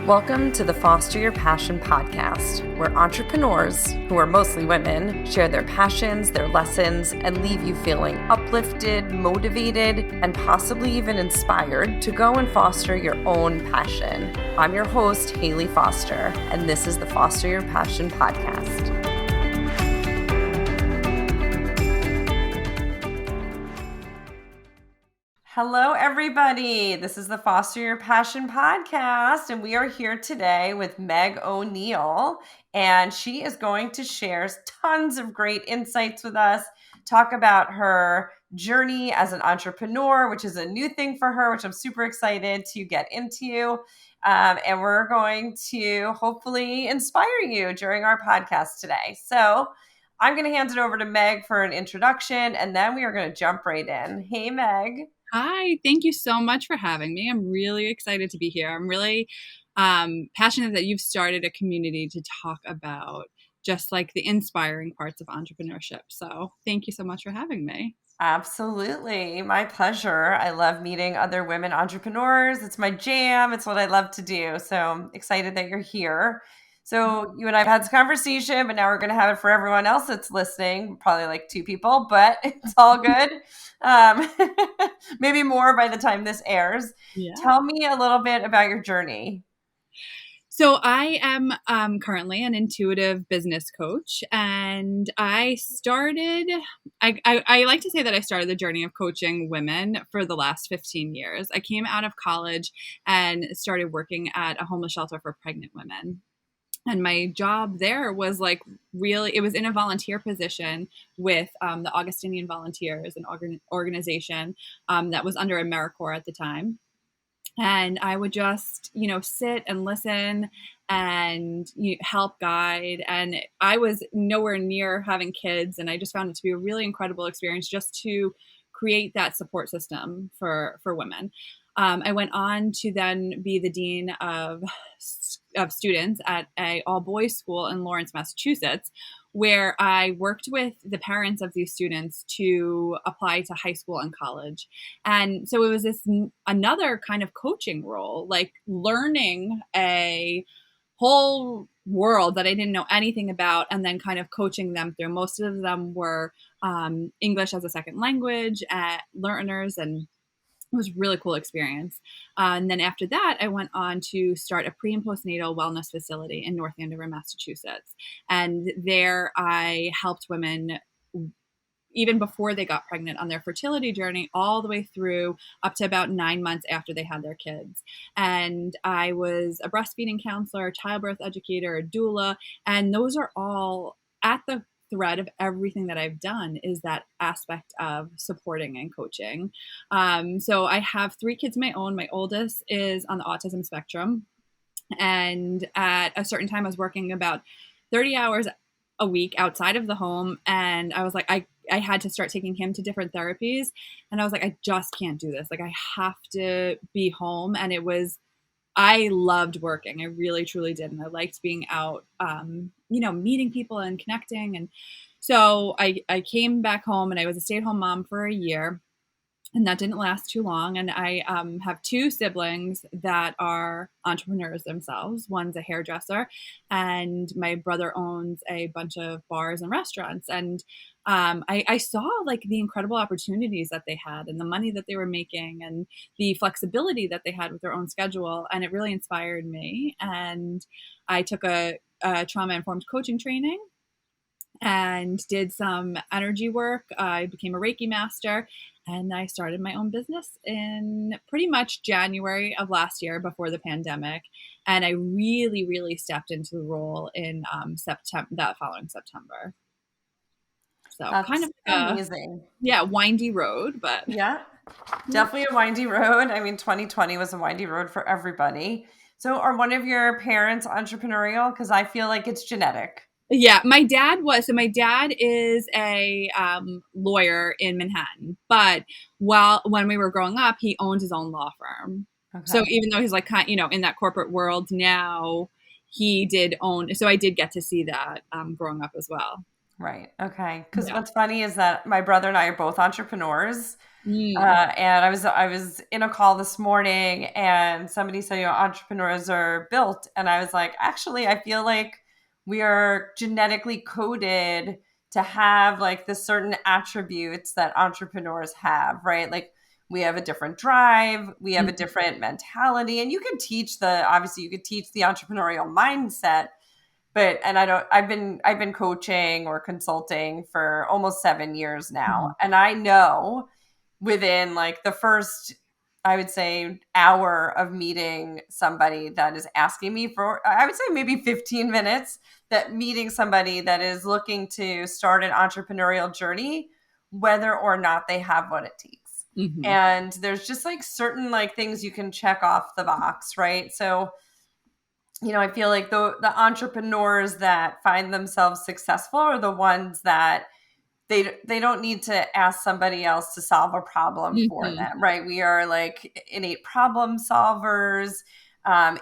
Welcome to the Foster Your Passion podcast, where entrepreneurs, who are mostly women, share their passions, their lessons, and leave you feeling uplifted, motivated, and possibly even inspired to go and foster your own passion. I'm your host, Hayley Foster, and this is the Foster Your Passion podcast. Hello, everybody. This is the Foster Your Passion podcast, and we are here today with Meg O'Neil, and she is going to share tons of great insights with us, talk about her journey as an entrepreneur, which is a new thing for her, which I'm super excited to get into. And we're going to hopefully inspire you during our podcast today. So I'm going to hand it over to Meg for an introduction, and then we are going to jump right in. Hey, Meg. Hi, thank you so much for having me. I'm really excited to be here. I'm really passionate that you've started a community to talk about just like the inspiring parts of entrepreneurship. So thank you so much for having me. Absolutely. My pleasure. I love meeting other women entrepreneurs. It's my jam. It's what I love to do. So I'm excited that you're here. So you and I have had this conversation, but now we're going to have it for everyone else that's listening, probably like 2 people, but it's all good. Maybe more by the time this airs. Yeah. Tell me a little bit about your journey. So I am currently an intuitive business coach, and I like to say that I started the journey of coaching women for the last 15 years. I came out of college and started working at a homeless shelter for pregnant women. And my job there was like really, it was in a volunteer position with the Augustinian Volunteers, an organization that was under AmeriCorps at the time. And I would just, sit and listen and help guide. And I was nowhere near having kids. And I just found it to be a really incredible experience just to create that support system for women. I went on to then be the dean of students at a all-boys school in Lawrence, Massachusetts, where I worked with the parents of these students to apply to high school and college. And so it was this another kind of coaching role, like learning a whole world that I didn't know anything about, and then kind of coaching them through. Most of them were English as a second language learners, and it was a really cool experience. And then after that, I went on to start a pre- and postnatal wellness facility in North Andover, Massachusetts. And there I helped women even before they got pregnant on their fertility journey, all the way through up to about 9 months after they had their kids. And I was a breastfeeding counselor, a childbirth educator, a doula, and those are all at the thread of everything that I've done is that aspect of supporting and coaching. So I have 3 kids of my own. My oldest is on the autism spectrum. And at a certain time, I was working about 30 hours a week outside of the home. And I was like, I had to start taking him to different therapies. And I was like, I just can't do this. Like, I have to be home. And I loved working. I really, truly did. And I liked being out, meeting people and connecting. And so I came back home and I was a stay-at-home mom for a year, and that didn't last too long. And I have 2 siblings that are entrepreneurs themselves. One's a hairdresser, and my brother owns a bunch of bars and restaurants. And I saw like the incredible opportunities that they had and the money that they were making and the flexibility that they had with their own schedule. And it really inspired me. And I took a trauma-informed coaching training and did some energy work. I became a Reiki master, and I started my own business in pretty much January of last year before the pandemic. And I really, really stepped into the role in that following September. So that's kind of amazing. Windy road, but yeah, definitely a windy road. I mean, 2020 was a windy road for everybody. So are one of your parents entrepreneurial? Because I feel like it's genetic. Yeah, my dad was. So my dad is a lawyer in Manhattan, but when we were growing up, he owned his own law firm. Okay. So even though he's like in that corporate world now, he did own. So I did get to see that growing up as well. Right. Okay. Because what's funny is that my brother and I are both entrepreneurs. Mm. And I was in a call this morning, and somebody said, entrepreneurs are built, and I was like, actually, I feel like we are genetically coded to have like the certain attributes that entrepreneurs have, right? Like we have a different drive, we have a Mhm. different mentality, and you can teach obviously you could teach the entrepreneurial mindset, but and I don't I've been coaching or consulting for almost 7 years now, Mhm. and I know within like the first, I would say, hour of meeting somebody that is asking me for, I would say maybe 15 minutes, that meeting somebody that is looking to start an entrepreneurial journey, whether or not they have what it takes. Mhm. And there's just like certain like things you can check off the box, right? So, I feel like the entrepreneurs that find themselves successful are the ones that they don't need to ask somebody else to solve a problem for Mhm. them, right? We are like innate problem solvers.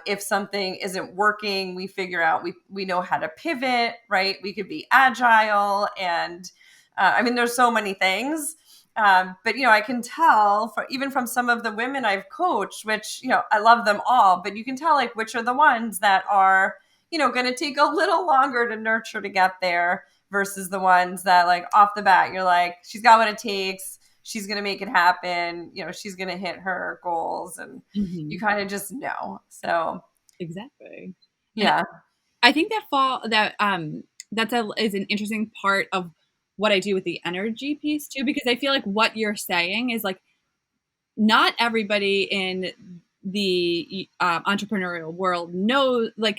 If something isn't working, we figure out, we know how to pivot, right? We could be agile, and I mean, there's so many things. But I can tell, even from some of the women I've coached, which I love them all, but you can tell like which are the ones that are going to take a little longer to nurture to get there, versus the ones that like off the bat you're like, she's got what it takes, she's going to make it happen, she's going to hit her goals, and you Mhm. kind of just know. So Exactly. And yeah. I think that's is an interesting part of what I do with the energy piece too, because I feel like what you're saying is like not everybody in the entrepreneurial world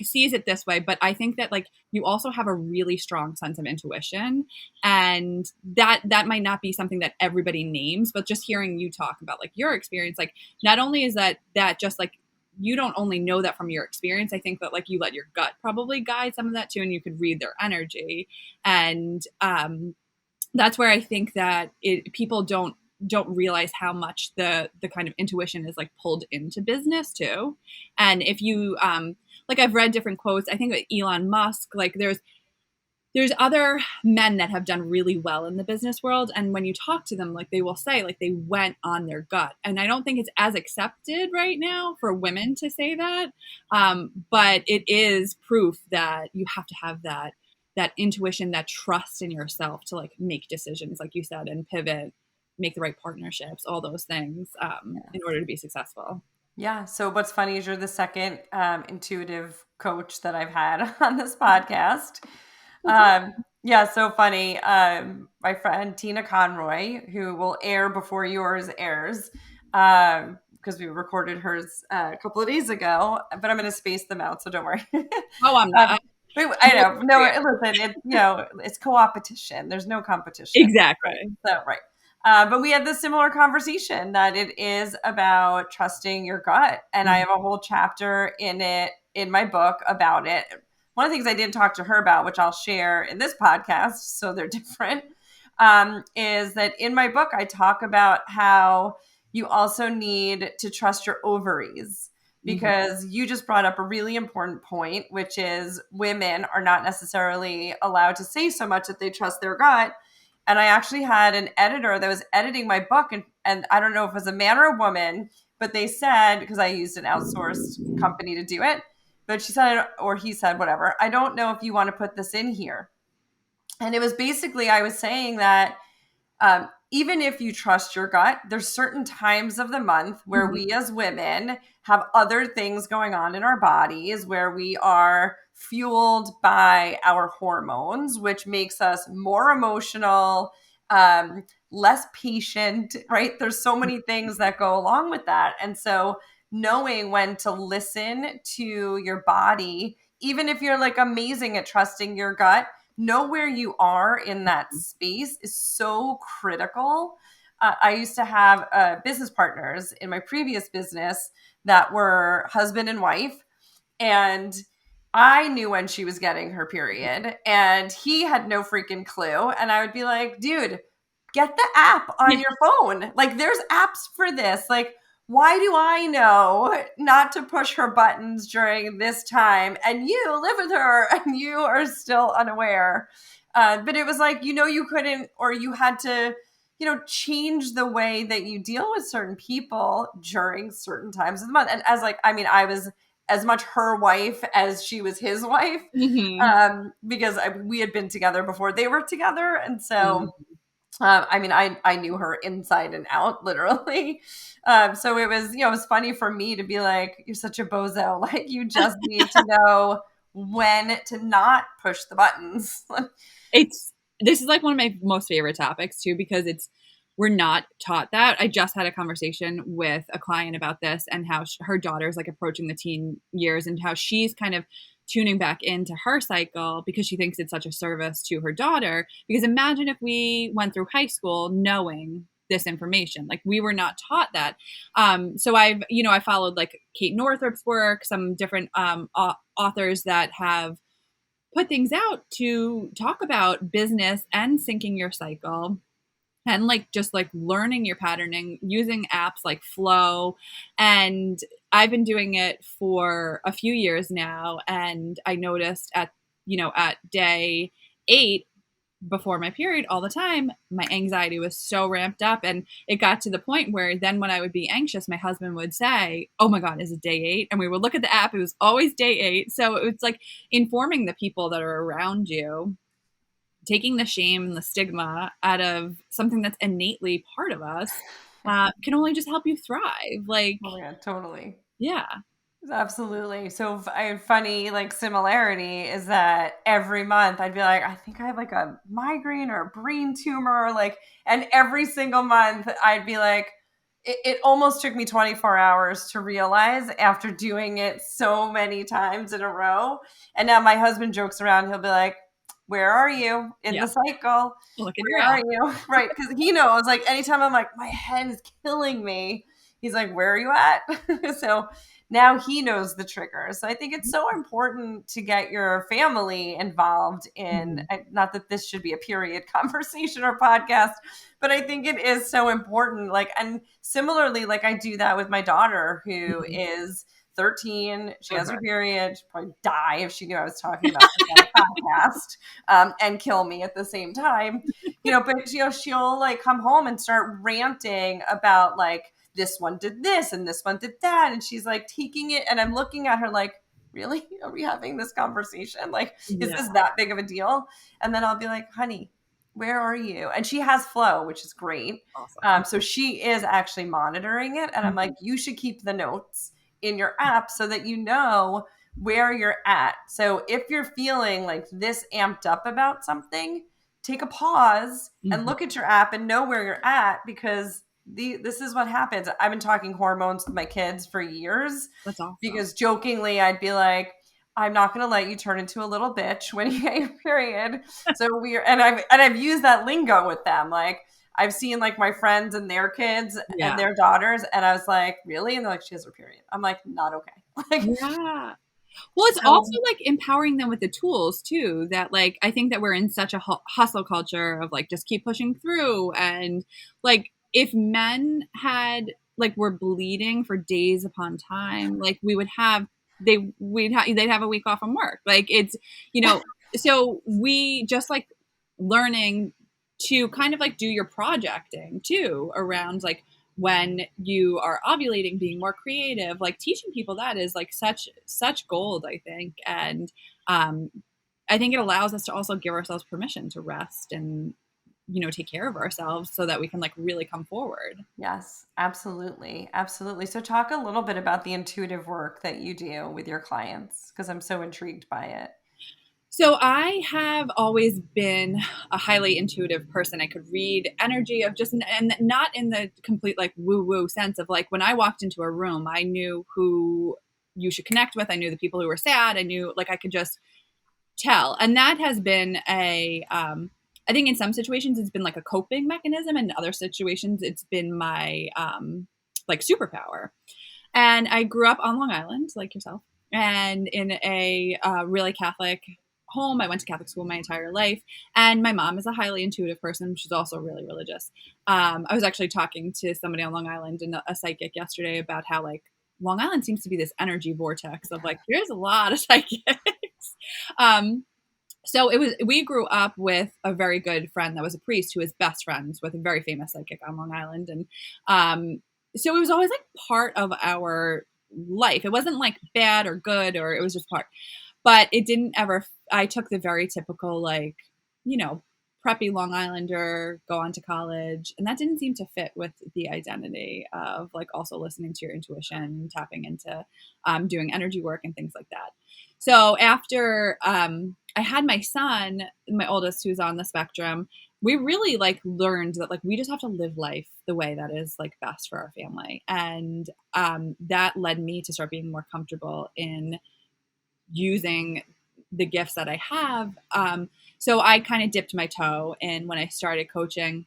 sees it this way, but I think that like you also have a really strong sense of intuition, and that might not be something that everybody names, but just hearing you talk about like your experience, like not only is that just like you don't only know that from your experience, I think that like you let your gut probably guide some of that too, and you could read their energy. And that's where I think that people don't realize how much the kind of intuition is like pulled into business too. And if you like I've read different quotes. I think with Elon Musk, like there's other men that have done really well in the business world, and when you talk to them, like they will say like they went on their gut. And I don't think it's as accepted right now for women to say that, but it is proof that you have to have that intuition, that trust in yourself to like make decisions, like you said, and pivot, make the right partnerships, all those things, in order to be successful. Yeah. So what's funny is you're the second intuitive coach that I've had on this podcast. Well, good. Yeah, so funny. My friend Tina Conroy, who will air before yours airs, because we recorded hers a couple of days ago, but I'm going to space them out, so don't worry. Oh, I'm um, not. I I'm know. No, yeah, listen, it's co-opetition. There's no competition, right? exactly. So, right. But we had this similar conversation that it is about trusting your gut. And I Mhm. have a whole chapter in my book about it. One of the things I didn't talk to her about, which I'll share in this podcast, so they're different, is that in my book, I talk about how you also need to trust your ovaries, Mhm. because you just brought up a really important point, which is women are not necessarily allowed to say so much that they trust their gut. And I actually had an editor that was editing my book, and I don't know if it was a man or a woman, but they said, because I used an outsourced company to do it, but she said, or he said, whatever, I don't know if you want to put this in here. And it was basically, I was saying that even if you trust your gut, there's certain times of the month where Mhm. we as women have other things going on in our bodies, where we are fueled by our hormones, which makes us more emotional, less patient, right? There's so many things that go along with that. And so knowing when to listen to your body, even if you're like amazing at trusting your gut, know where you are in that space is so critical. I used to have business partners in my previous business that were husband and wife, and I knew when she was getting her period, and he had no freaking clue. And I would be like, dude, get the app on Yeah. your phone. Like, there's apps for this. Like, why do I know not to push her buttons during this time? And you live with her and you are still unaware. But it was like, you couldn't, or you had to change the way that you deal with certain people during certain times of the month. And as like, I mean, I was as much her wife as she was his wife, Mm-hmm. because we had been together before they were together. And so, Mm-hmm. I mean, I knew her inside and out, literally. So it was, it was funny for me to be like, you're such a bozo. Like, you just need to know when to not push the buttons. This is like one of my most favorite topics too, because we're not taught that. I just had a conversation with a client about this and how her daughter's like approaching the teen years and how she's kind of tuning back into her cycle because she thinks it's such a service to her daughter. Because imagine if we went through high school knowing this information, like we were not taught that. So I followed like Kate Northrup's work, some different authors that have put things out to talk about business and syncing your cycle and like just like learning your patterning using apps like Flow. And I've been doing it for a few years now, and I noticed at day 8 before my period all the time, my anxiety was so ramped up. And it got to the point where then when I would be anxious, my husband would say, "Oh my God, is it day 8?" And we would look at the app. It was always day 8. So it's like informing the people that are around you, taking the shame and the stigma out of something that's innately part of us, can only just help you thrive. Like, Oh my God, totally. yeah. Absolutely. So a funny like similarity is that every month I'd be like, I think I have like a migraine or a brain tumor, like, and every single month I'd be like, it almost took me 24 hours to realize after doing it so many times in a row. And now my husband jokes around. He'll be like, where are you in Yeah. the cycle? Look at your Where are app. you? Right. Because he knows, like, anytime I'm like, my head is killing me, he's like, where are you at? So now he knows the triggers. So I think it's so important to get your family involved in, Mhm. not that this should be a period conversation or podcast, but I think it is so important. Like, and similarly, like I do that with my daughter who Mhm. is 13. She has Okay. her period. She'd probably die if she knew I was talking about this on a podcast, and kill me at the same time. But she'll like come home and start ranting about like, this one did this and this one did that. And she's like taking it. And I'm looking at her like, really? Are we having this conversation? Like, is Yeah. this that big of a deal? And then I'll be like, honey, where are you? And she has Flow, which is great. Awesome. So she is actually monitoring it. And I'm like, Mhm. you should keep the notes in your app so that you know where you're at. So if you're feeling like this amped up about something, take a pause and Mhm. look at your app and know where you're at, because this is what happens. I've been talking hormones with my kids for years, That's awesome. because jokingly I'd be like, I'm not going to let you turn into a little bitch when you get your period. So I've used that lingo with them. Like, I've seen like my friends and their kids and Yeah. their daughters, and I was like, really? And they're like, she has her period. I'm like, not okay. Like, Yeah. Well, it's so also like empowering them with the tools too. That like I think that we're in such a hustle culture of like just keep pushing through, and like if men had like were bleeding for days upon time, like we would have they'd have a week off from work. Like it's you know so we just like learning to kind of like do your projecting too around like when you are ovulating, being more creative, like teaching people that is like such gold, I think. And um, I think it allows us to also give ourselves permission to rest and take care of ourselves so that we can like really come forward. yes, absolutely. Absolutely. So talk a little bit about the intuitive work that you do with your clients, because I'm so intrigued by it. So I have always been a highly intuitive person. I could read energy of just, and not in the complete like woo woo sense of like when I walked into a room, I knew who you should connect with. I knew the people who were sad. I knew like I could just tell. And that has been I think in some situations it's been like a coping mechanism. In other situations, it's been my like superpower. And I grew up on Long Island, like yourself, and in a really Catholic home. I went to Catholic school my entire life. And my mom is a highly intuitive person. She's also really religious. I was actually talking to somebody on Long Island and a psychic yesterday about how, like, Long Island seems to be this energy vortex of like, there's a lot of psychics. um, So we grew up with a very good friend that was a priest who was best friends with a very famous psychic on Long Island. And so it was always like part of our life. It wasn't like bad or good, or it was just part, but it didn't ever, I took the very typical, like, you know, preppy Long Islander, go on to college. And that didn't seem to fit with the identity of like also listening to your intuition, tapping into doing energy work and things like that. So after I had my son, my oldest, who's on the spectrum, we really like learned that like we just have to live life the way that is like best for our family. And that led me to start being more comfortable in using the gifts that I have. So I kind of dipped my toe in when I started coaching.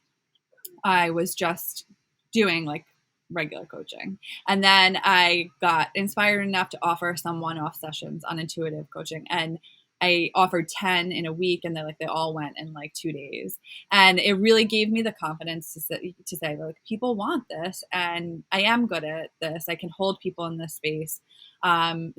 I was just doing like regular coaching. And then I got inspired enough to offer some one-off sessions on intuitive coaching. And I offered 10 in a week, and they all went in like 2 days. And it really gave me the confidence to say like, people want this, and I am good at this. I can hold people in this space. And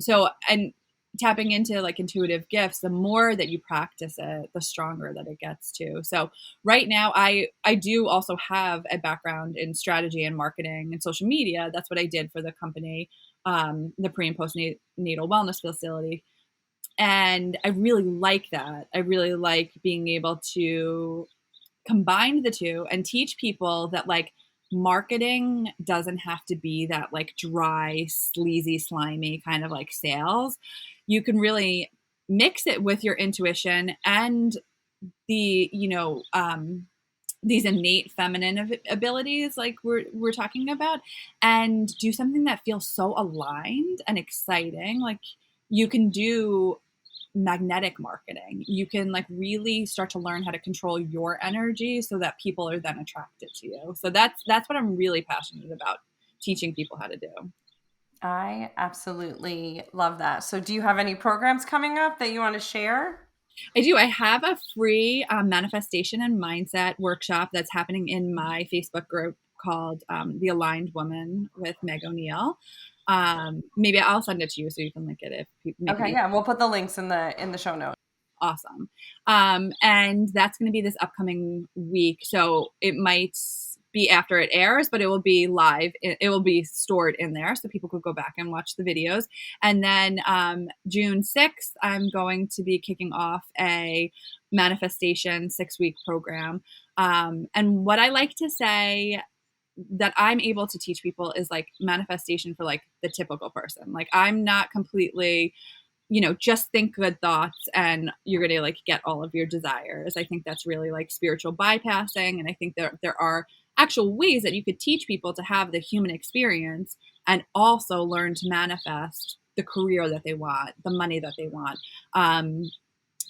tapping into like intuitive gifts, the more that you practice it, the stronger that it gets to. So right now I do also have a background in strategy and marketing and social media. That's what I did for the company, the pre and postnatal wellness facility. And I really like that. I really like being able to combine the two and teach people that like marketing doesn't have to be that like dry, sleazy, slimy kind of like sales. You can really mix it with your intuition and the, these innate feminine abilities like we're talking about, and do something that feels so aligned and exciting. Like you can do magnetic marketing. You can like really start to learn how to control your energy so that people are then attracted to you. So that's what I'm really passionate about, teaching people how to do. I absolutely love that. So do you have any programs coming up that you want to share? I do. I have a free manifestation and mindset workshop that's happening in my Facebook group called The Aligned Woman with Meg O'Neil. Maybe I'll send it to you so you can link it if Okay, maybe. yeah, we'll put the links in the show notes. Awesome. And that's going to be this upcoming week. So it might be after it airs, but it will be live. It will be stored in there so people could go back and watch the videos. And then June 6th, I'm going to be kicking off a manifestation 6-week program. And what I like to say that I'm able to teach people is like manifestation for like the typical person. Like I'm not completely, just think good thoughts and you're going to like get all of your desires. I think that's really like spiritual bypassing. And I think there are actual ways that you could teach people to have the human experience and also learn to manifest the career that they want, the money that they want.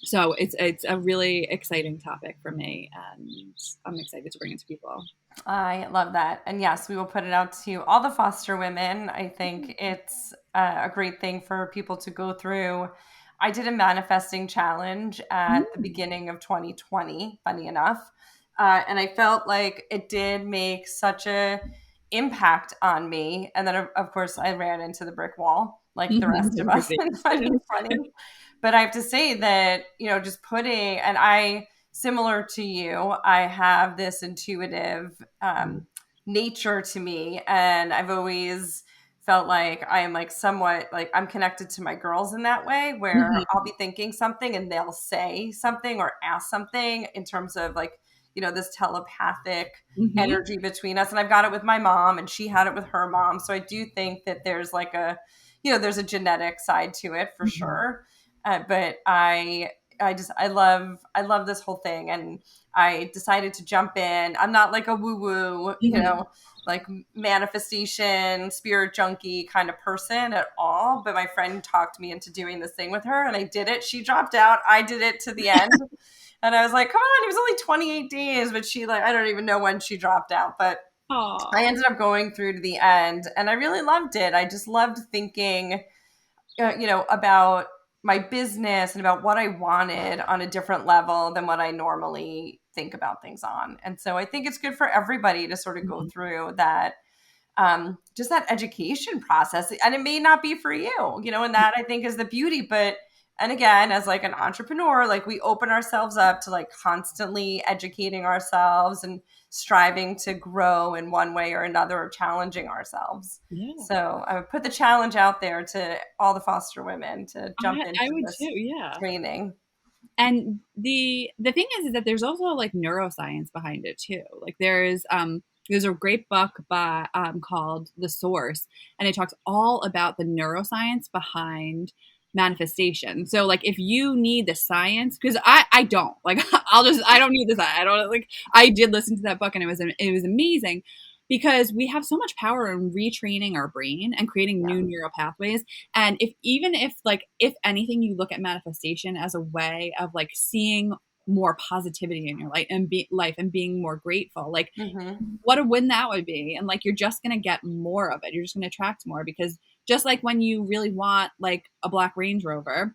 So it's a really exciting topic for me, and I'm excited to bring it to people. I love that. And yes, we will put it out to all the foster women. I think it's a great thing for people to go through. I did a manifesting challenge at the Mm-hmm. beginning of 2020, funny enough. And I felt like it did make such a impact on me. And then, of course, I ran into the brick wall like the rest of us Everybody. in 2020. But I have to say that, just putting, and I, similar to you, I have this intuitive nature to me. And I've always felt like I am like somewhat like I'm connected to my girls in that way, where Mhm, I'll be thinking something and they'll say something or ask something in terms of like, this telepathic mhm, energy between us. And I've got it with my mom and she had it with her mom. So I do think that there's like there's a genetic side to it for mhm, sure. But I love this whole thing, and I decided to jump in. I'm not like a woo woo, mhm. like manifestation, spirit junkie kind of person at all. But my friend talked me into doing this thing with her, and I did it. She dropped out. I did it to the end, and I was like, "Come on!" It was only 28 days, but she I don't even know when she dropped out, but I Aw. ended up going through to the end, and I really loved it. I just loved thinking about my business and about what I wanted on a different level than what I normally think about things on. And so I think it's good for everybody to sort of go Mhm, through that, just that education process. And it may not be for you, and that I think is the beauty, but And again, as like an entrepreneur, like we open ourselves up to like constantly educating ourselves and striving to grow in one way or another, or challenging ourselves. Yeah. So I would put the challenge out there to all the foster women to jump I into would this too, yeah. training. And the thing is that there's also like neuroscience behind it too. Like there's a great book by called The Source, and it talks all about the neuroscience behind manifestation. So like if you need the science, because I don't like I don't need the science. I don't like I did listen to that book and it was amazing because we have so much power in retraining our brain and creating Yeah. new neural pathways. And if even if like if anything, you look at manifestation as a way of like seeing more positivity in your life and being more grateful, like Mm-hmm. what a win that would be. And like you're just gonna get more of it. You're just gonna attract more because just like when you really want like a black Range Rover,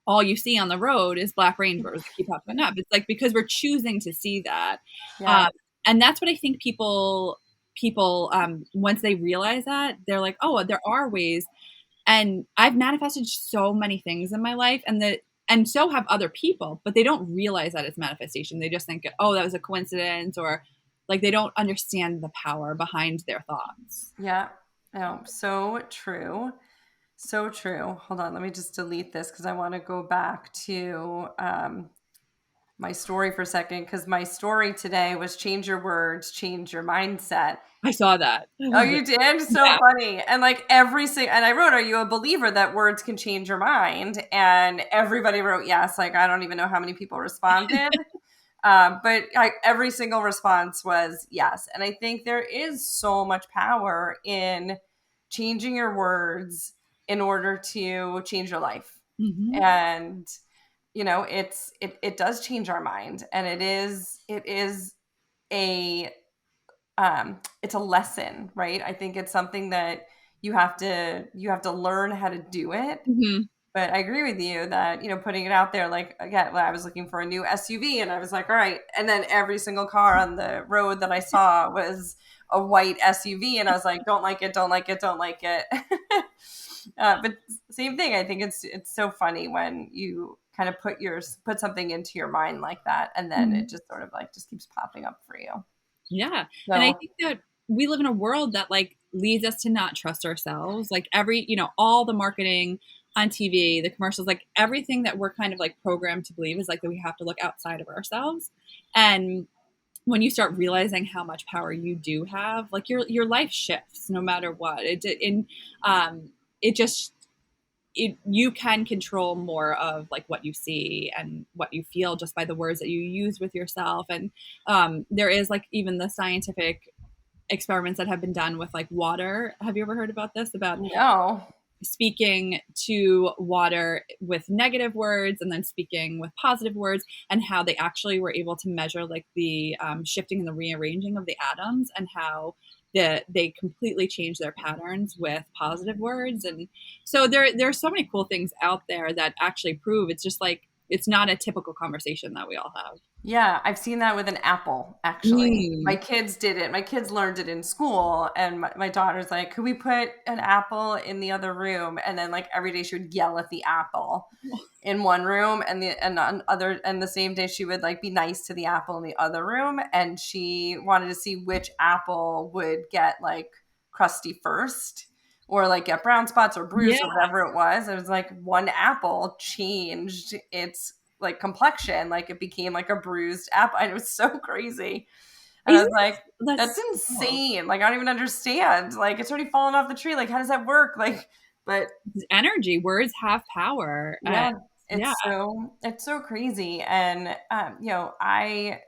all you see on the road is black Range Rovers that keep popping up. It's like because we're choosing to see that. Yeah. Um, and that's what I think people once they realize that, they're like, oh, there are ways. And I've manifested so many things in my life, and so have other people, but they don't realize that it's manifestation. They just think, oh, that was a coincidence, or like they don't understand the power behind their thoughts. Yeah. No, so true. So true. Hold on. Let me just delete this because I want to go back to my story for a second. Because my story today was change your words, change your mindset. I saw that. I Oh, love it. you did? So Yeah. funny. And like and I wrote, are you a believer that words can change your mind? And everybody wrote yes. Like, I don't even know how many people responded. Every single response was yes. And I think there is so much power in changing your words in order to change your life. Hmm. And it does change our mind, and it is a it's a lesson, right? I think it's something that you have to learn how to do it. Hmm. But I agree with you that, putting it out there, like, again, when I was looking for a new SUV and I was like, all right. And then every single car on the road that I saw was a white SUV. And I was like, don't like it, don't like it, don't like it. But same thing. I think it's so funny when you kind of put something into your mind like that. And then it just sort of like just keeps popping up for you. Yeah. And I So think that we live in a world that like leads us to not trust ourselves. Like all the marketing on TV, the commercials, like everything that we're kind of like programmed to believe is like that we have to look outside of ourselves. And when you start realizing how much power you do have, like your life shifts no matter what. It just you can control more of like what you see and what you feel just by the words that you use with yourself. And there is like even the scientific experiments that have been done with like water. Have you ever heard about this? About no. speaking to water with negative words and then speaking with positive words, and how they actually were able to measure like the shifting and the rearranging of the atoms, and how they completely change their patterns with positive words. And so there's so many cool things out there that actually prove it's just like it's not a typical conversation that we all have. Yeah, I've seen that with an apple, actually. My Mm. kids did it. My kids learned it in school, and my daughter's like, "Could we put an apple in the other room?" And then like every day she would yell at the apple in one room, and the same day she would like be nice to the apple in the other room, and she wanted to see which apple would get like crusty first, or like get brown spots or bruised Yeah. or whatever it was. It was like one apple changed its like complexion, like it became like a bruised apple, and it was so crazy. And I was Isn't like, that's that's cool. insane. Like, I don't even understand. Like, it's already fallen off the tree. Like, how does that work? Like, but Energy, words have power. yeah, Yeah. it's so crazy. And I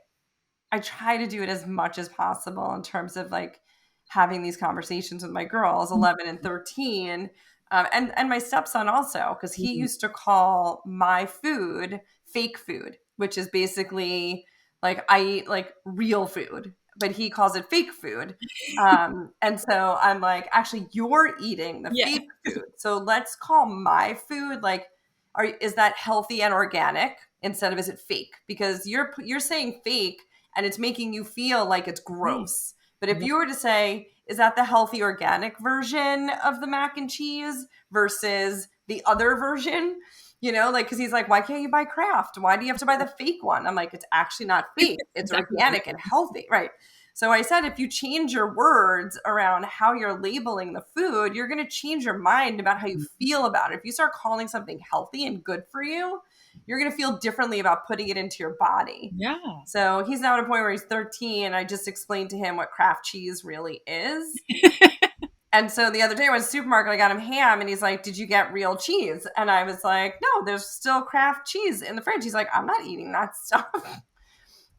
try to do it as much as possible in terms of like having these conversations with my girls, 11 and 13, and my stepson also, because he Mhm. used to call my food fake food, which is basically like I eat like real food, but he calls it fake food. And so I'm like, actually, you're eating the Yeah. fake food. So let's call my food like, is that healthy and organic instead of is it fake? Because you're saying fake and it's making you feel like it's Right. gross. But if Yeah. you were to say, is that the healthy organic version of the mac and cheese versus the other version, like, because he's like, why can't you buy Kraft? Why do you have to buy the fake one? I'm like, it's actually not fake. It's Exactly. organic and healthy, right? So I said, if you change your words around how you're labeling the food, you're going to change your mind about how you feel about it. If you start calling something healthy and good for you, you're going to feel differently about putting it into your body. Yeah. So he's now at a point where he's 13. I just explained to him what Kraft cheese really is. And so the other day I went to the supermarket, I got him ham, and he's like, did you get real cheese? And I was like, no, there's still Kraft cheese in the fridge. He's like, I'm not eating that stuff.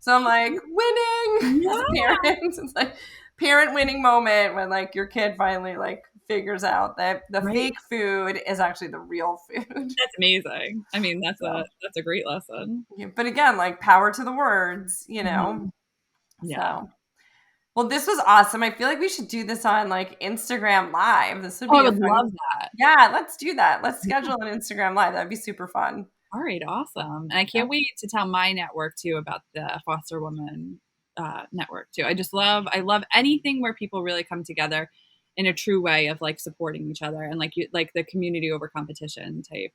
So I'm like, winning as a parent. It's like parent winning moment when like your kid finally like figures out that the fake food is actually the real food. That's amazing. I mean, that's a great lesson. Yeah, but again, like power to the words, Yeah. So, well, this was awesome. I feel like we should do this on like Instagram Live. This would be I would love that. Yeah, let's do that. Let's schedule an Instagram Live. That'd be super fun. All right, awesome. And I can't wait to tell my network too about the Foster Woman network too. I love anything where people really come together in a true way of like supporting each other and like the community over competition type.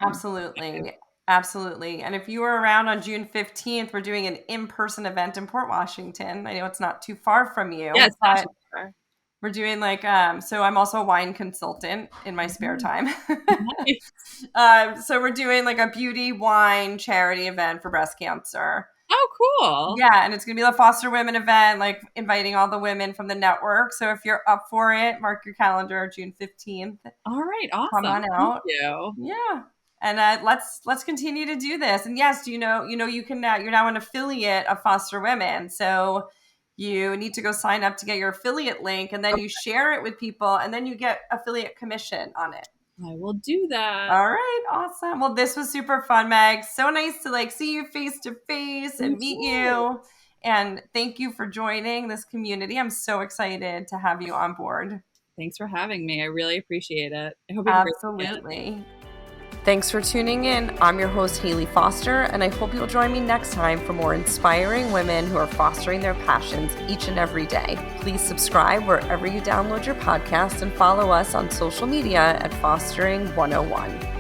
Absolutely. Absolutely. And if you were around on June 15th, we're doing an in-person event in Port Washington. I know it's not too far from you. Yes, but we're doing like, so I'm also a wine consultant in my spare time. So we're doing like a beauty wine charity event for breast cancer. Oh, cool. Yeah. And it's going to be the Foster Women event, like inviting all the women from the network. So if you're up for it, mark your calendar, June 15th. All right. Awesome. Come on out. Thank you. Yeah. And let's continue to do this. And yes, you can now, you're now an affiliate of Foster Women. So you need to go sign up to get your affiliate link, and then you share it with people, and then you get affiliate commission on it. I will do that. All right. Awesome. Well, this was super fun, Meg. So nice to like see you face to face and meet you. And thank you for joining this community. I'm so excited to have you on board. Thanks for having me. I really appreciate it. I hope Absolutely. Thanks for tuning in. I'm your host, Hayley Foster, and I hope you'll join me next time for more inspiring women who are fostering their passions each and every day. Please subscribe wherever you download your podcast and follow us on social media at Fostering 101.